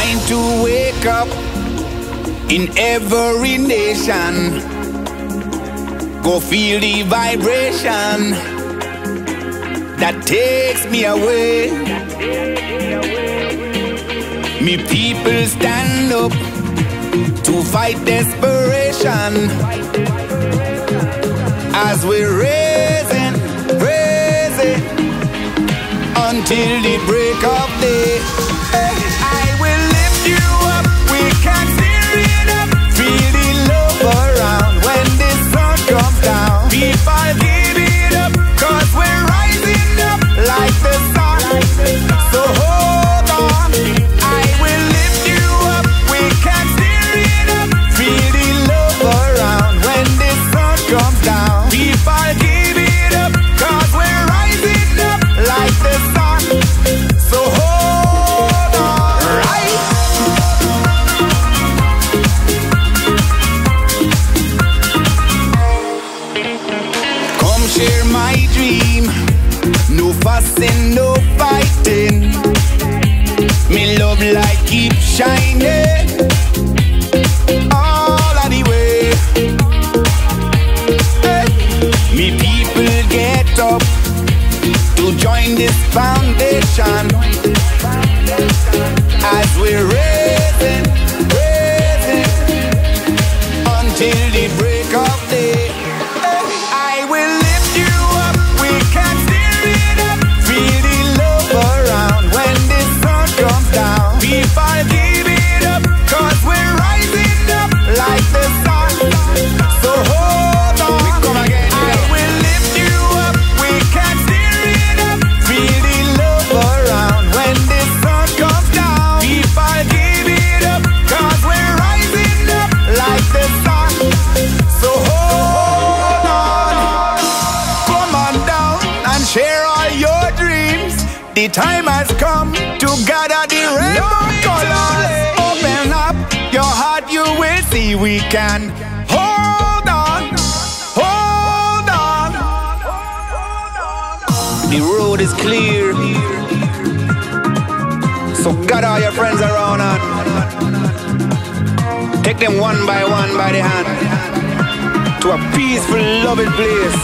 time to wake up in every nation. Go feel the vibration that takes me away. Me people stand up to fight desperation as we're raising until the break of day. I will lift you up, we can steer it up. Feel the love around when the sun comes down. People give it up, cause we're rising up like the sun. So hold on, I will lift you up, we can steer it up. Feel the love around when the sun comes down. People give it up, cause we're rising up like the sun. So hold on, right? Come share my dream. No fussing, no fighting. Me love light keep shining all of the way. Hey. Me people get up to join this foundation as we're raising until the break of day. I will lift you up, we can steer it up. Feel the love around when the sun comes down. People give it up, cause we're rising up like the sun. So hold on, we come again. I will lift you up, we can steer it up. Feel the love around when the sun comes down. People give it up, cause we're rising up like the sun. So hold on, come on down and share all your dreams. The time has come to gather the rainbow colors. Open up your heart, you will see we can. Hold on, hold on. The road is clear, so gather all your friends around and take them one by the hand to a peaceful, loving place.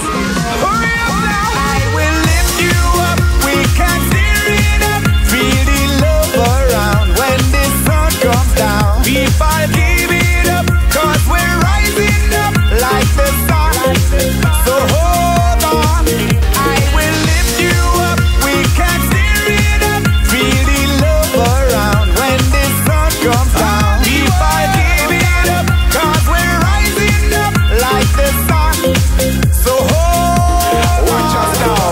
Hurry up now. I will lift you up, we can steer it up. Feel the love around when the sun comes down. People give it up, cause we're rising up like the sun. So hold on, I will lift you up, we can steer it up. Feel the love around when the sun comes down. People give it up, cause we're rising up like the sun. So hold, watch us now.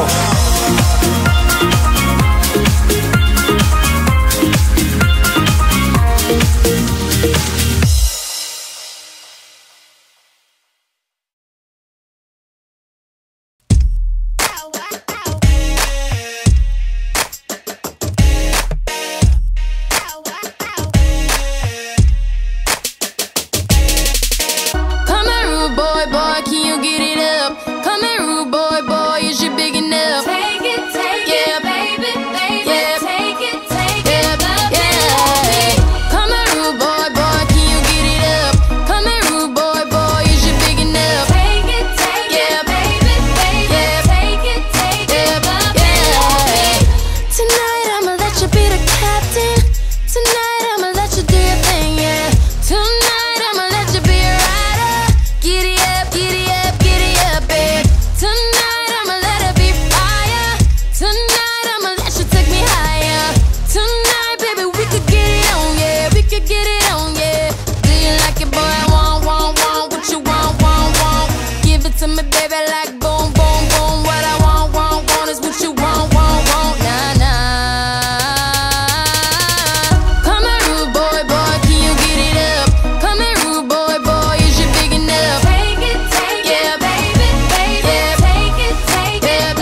Come here, rude boy, boy, can you get it up? Come here, rude boy, boy, is you big enough? Take it, Yeah. baby, baby, Yeah. take it, Yeah, yeah. Come here, rude boy, boy, can you get it up? Come here, rude boy, boy, is you big enough? take it, Yeah. baby, baby, Yeah. take it, Yeah. Tonight I'ma let you be the captain. Tonight I'ma let you do your thing, yeah. Tonight I'ma let you be a rider. Giddy up, giddy up, giddy up, babe. Tonight I'ma let it be fire. Tonight I'ma let you take me higher. Tonight, baby, we could get it on, yeah. We could get it on, yeah. Do you like it, boy? I want what you want. Give it to me, baby, like boom, boom, boom. What I want is what you want, nah, nah. Come here, rude boy, boy, can you get it up? Come here, rude boy, boy, is you big enough? Yeah. baby, baby, Yeah. take it, Yeah.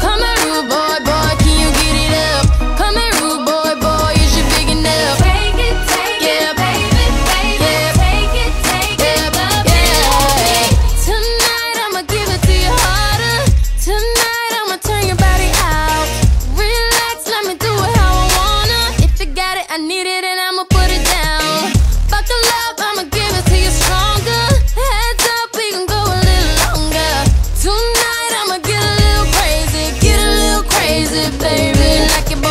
Come here, rude boy, boy, can you get it up? Come here, rude boy, boy, is you big enough? Yeah. baby, baby, Yeah. take it, Yeah. Tonight easy, baby. Like your